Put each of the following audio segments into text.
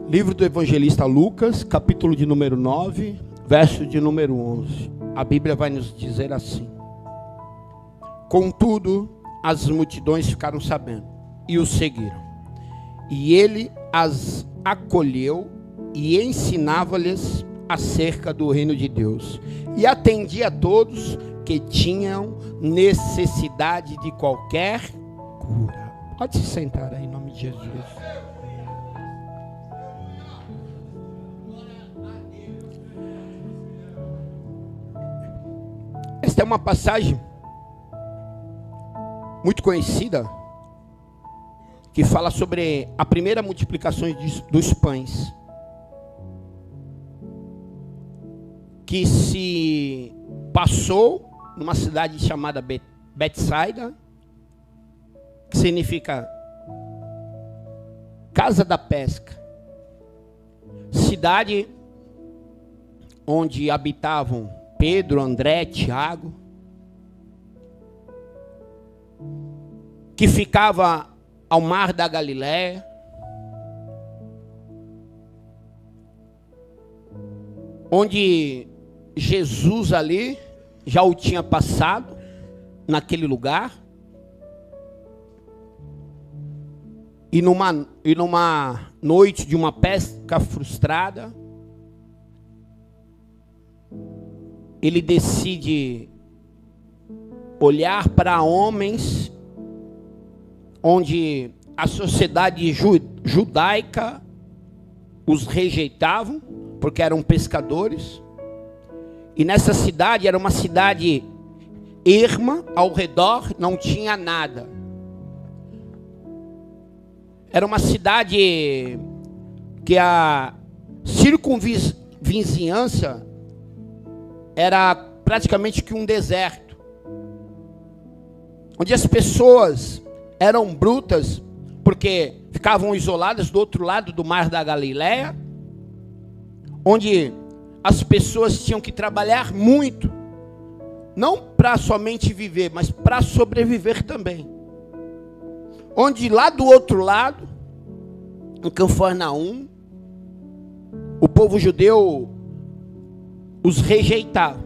Livro do evangelista Lucas, capítulo de número 9, verso de número 11. A Bíblia vai nos dizer assim: Contudo, as multidões ficaram sabendo e o seguiram. E ele as acolheu e ensinava-lhes acerca do reino de Deus. E atendia a todos que tinham necessidade de qualquer cura. Pode se sentar aí, em nome de Jesus. Esta é uma passagem muito conhecida, que fala sobre a primeira multiplicação dos pães, que se passou numa cidade chamada Betsaida, que significa casa da pesca, cidade onde habitavam Pedro, André, Tiago, que ficava ao mar da Galileia, onde Jesus ali já o tinha passado, naquele lugar, e numa noite de uma pesca frustrada, ele decide olhar para homens onde a sociedade judaica os rejeitavam, porque eram pescadores. E nessa cidade, era uma cidade erma, ao redor não tinha nada. Era uma cidade que a circunvizinhança era praticamente que um deserto, onde as pessoas eram brutas, porque ficavam isoladas do outro lado do mar da Galileia, onde as pessoas tinham que trabalhar muito, não para somente viver, mas para sobreviver também. Onde lá do outro lado, em Cafarnaum, o povo judeu os rejeitava,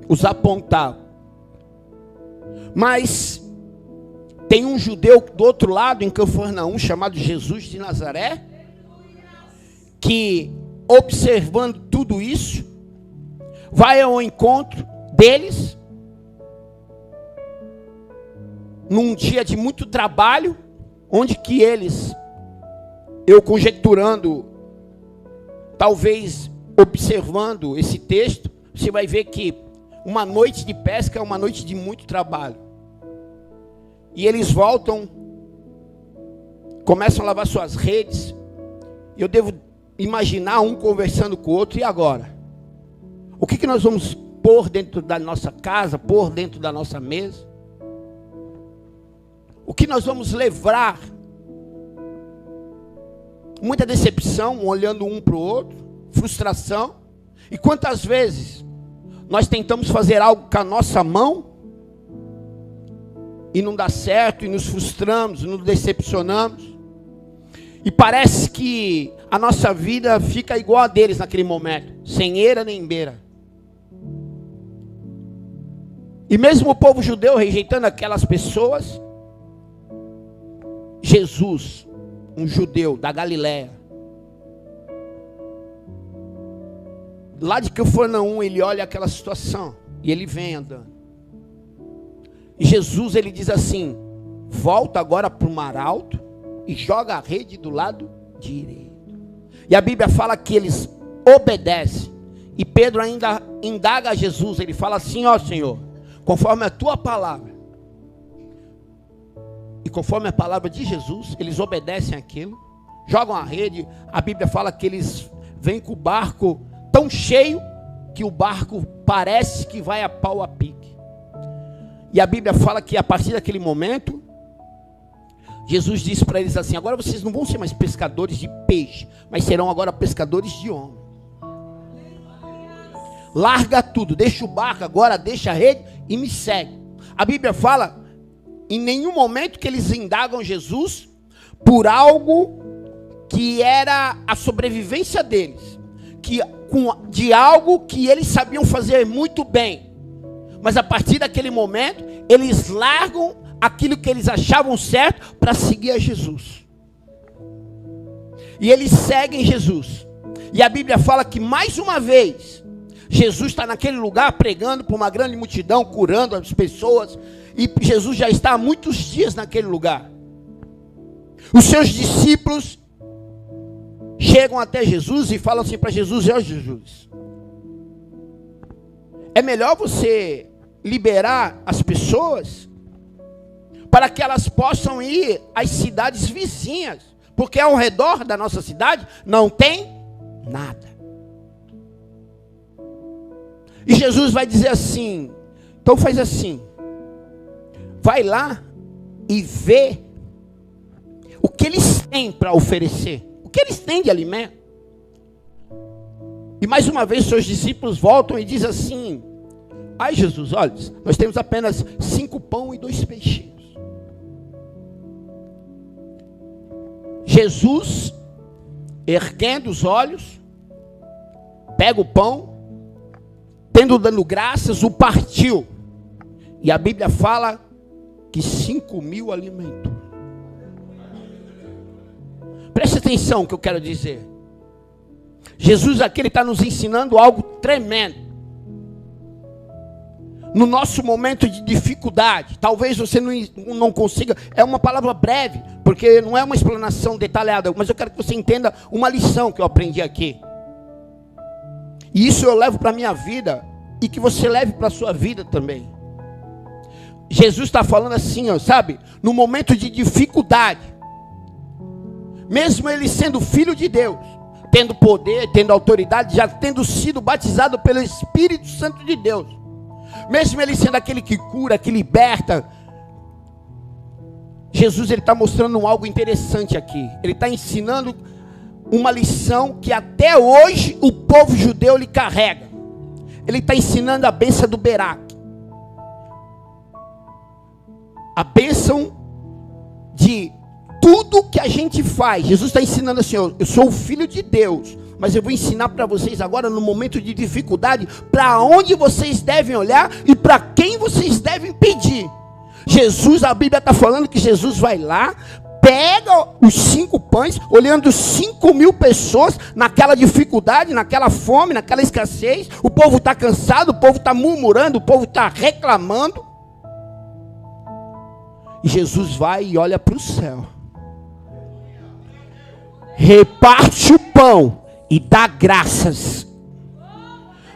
os apontava. Mas tem um judeu do outro lado, em Cafarnaum, chamado Jesus de Nazaré, que, observando tudo isso, vai ao encontro deles, num dia de muito trabalho, onde que eles, eu conjecturando, talvez observando esse texto, você vai ver que uma noite de pesca é uma noite de muito trabalho. E eles voltam, começam a lavar suas redes. Eu devo imaginar um conversando com o outro. E agora? O que nós vamos pôr dentro da nossa casa, pôr dentro da nossa mesa? O que nós vamos levar? Muita decepção, olhando um para o outro, frustração. E quantas vezes nós tentamos fazer algo com a nossa mão e não dá certo, e nos frustramos, nos decepcionamos, e parece que a nossa vida fica igual a deles naquele momento, sem eira nem beira. E mesmo o povo judeu rejeitando aquelas pessoas, Jesus, um judeu da Galileia, lá de Cafarnaum, ele olha aquela situação e ele vem andando. E Jesus, ele diz assim: volta agora para o mar alto e joga a rede do lado direito. E a Bíblia fala que eles obedecem. E Pedro ainda indaga a Jesus, ele fala assim: ó Senhor, conforme a tua palavra. E conforme a palavra de Jesus, eles obedecem aquilo, jogam a rede. A Bíblia fala que eles vêm com o barco tão cheio que o barco parece que vai a pau a pique. E a Bíblia fala que a partir daquele momento, Jesus disse para eles assim: agora vocês não vão ser mais pescadores de peixe, mas serão agora pescadores de homens. Larga tudo, deixa o barco agora, deixa a rede e me segue. A Bíblia fala, em nenhum momento que eles indagam Jesus por algo que era a sobrevivência deles, de algo que eles sabiam fazer muito bem. Mas a partir daquele momento, eles largam aquilo que eles achavam certo para seguir a Jesus. E eles seguem Jesus. E a Bíblia fala que mais uma vez, Jesus está naquele lugar pregando para uma grande multidão, curando as pessoas. E Jesus já está há muitos dias naquele lugar. Os seus discípulos chegam até Jesus e falam assim para Jesus: ó Jesus, é melhor você liberar as pessoas para que elas possam ir às cidades vizinhas, porque ao redor da nossa cidade não tem nada. E Jesus vai dizer assim: então faz assim, vai lá e vê o que eles têm para oferecer, o que eles têm de alimento. E mais uma vez seus discípulos voltam e dizem assim: ai Jesus, olha, nós temos apenas 5 pão e 2 peixinhos. Jesus, erguendo os olhos, pega o pão, tendo dado graças, o partiu. E a Bíblia fala que 5.000 alimentou. Preste atenção no que eu quero dizer. Jesus aqui está nos ensinando algo tremendo. No nosso momento de dificuldade, talvez você não consiga, é uma palavra breve, porque não é uma explanação detalhada, mas eu quero que você entenda uma lição que eu aprendi aqui. E isso eu levo para a minha vida, e que você leve para a sua vida também. Jesus está falando assim, ó, sabe, no momento de dificuldade, mesmo ele sendo filho de Deus, tendo poder, tendo autoridade, já tendo sido batizado pelo Espírito Santo de Deus, mesmo ele sendo aquele que cura, que liberta, Jesus ele está mostrando algo interessante aqui. Ele está ensinando uma lição que até hoje o povo judeu lhe carrega. Ele está ensinando a bênção do Beraque, a bênção de tudo que a gente faz. Jesus está ensinando assim: eu sou o filho de Deus, mas eu vou ensinar para vocês agora, no momento de dificuldade, para onde vocês devem olhar e para quem vocês devem pedir. Jesus, a Bíblia está falando que Jesus vai lá, pega os 5 pães, olhando 5.000 pessoas naquela dificuldade, naquela fome, naquela escassez. O povo está cansado, o povo está murmurando, o povo está reclamando. E Jesus vai e olha para o céu, reparte o pão e dá graças.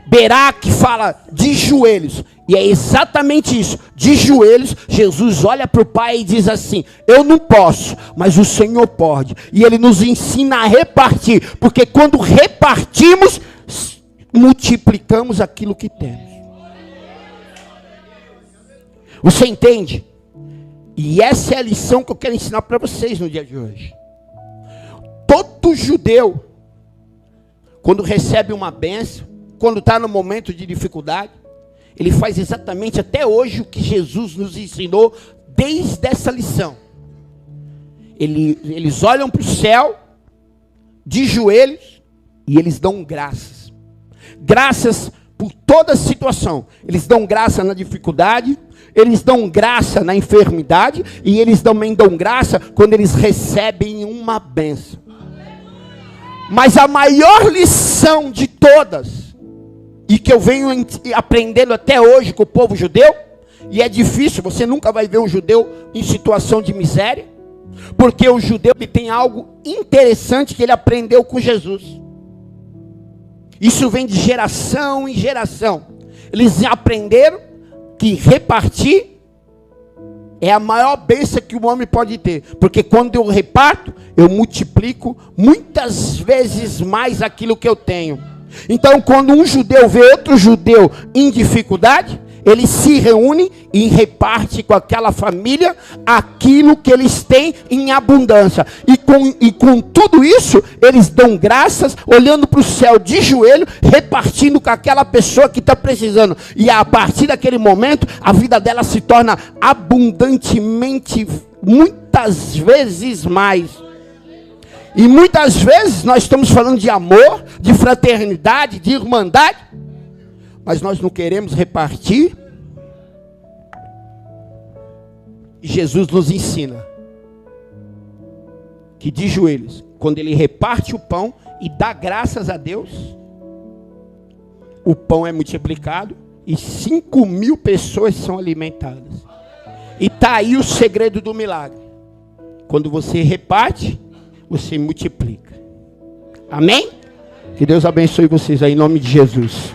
Beraque fala de joelhos, e é exatamente isso, de joelhos. Jesus olha para o Pai e diz assim: eu não posso, mas o Senhor pode. E Ele nos ensina a repartir, porque quando repartimos, multiplicamos aquilo que temos. Você entende? E essa é a lição que eu quero ensinar para vocês no dia de hoje. Todo judeu, quando recebe uma bênção, quando está no momento de dificuldade, ele faz exatamente até hoje o que Jesus nos ensinou desde essa lição. Eles olham para o céu, de joelhos, e eles dão graças. Graças por toda a situação. Eles dão graça na dificuldade, eles dão graça na enfermidade, e eles também dão graça quando eles recebem uma bênção. Mas a maior lição de todas, e que eu venho aprendendo até hoje com o povo judeu, e é difícil, você nunca vai ver um judeu em situação de miséria, porque o judeu ele tem algo interessante que ele aprendeu com Jesus. Isso vem de geração em geração. Eles aprenderam que repartir é a maior bênção que o homem pode ter, porque quando eu reparto, eu multiplico muitas vezes mais aquilo que eu tenho. Então, quando um judeu vê outro judeu em dificuldade, eles se reúnem e repartem com aquela família aquilo que eles têm em abundância. E com tudo isso, eles dão graças, olhando para o céu de joelho, repartindo com aquela pessoa que está precisando. E a partir daquele momento, a vida dela se torna abundantemente, muitas vezes mais. E muitas vezes nós estamos falando de amor, de fraternidade, de irmandade, mas nós não queremos repartir. E Jesus nos ensina que de joelhos, quando ele reparte o pão e dá graças a Deus, o pão é multiplicado e 5.000 pessoas são alimentadas. E está aí o segredo do milagre. Quando você reparte, você multiplica. Amém? Que Deus abençoe vocês aí em nome de Jesus.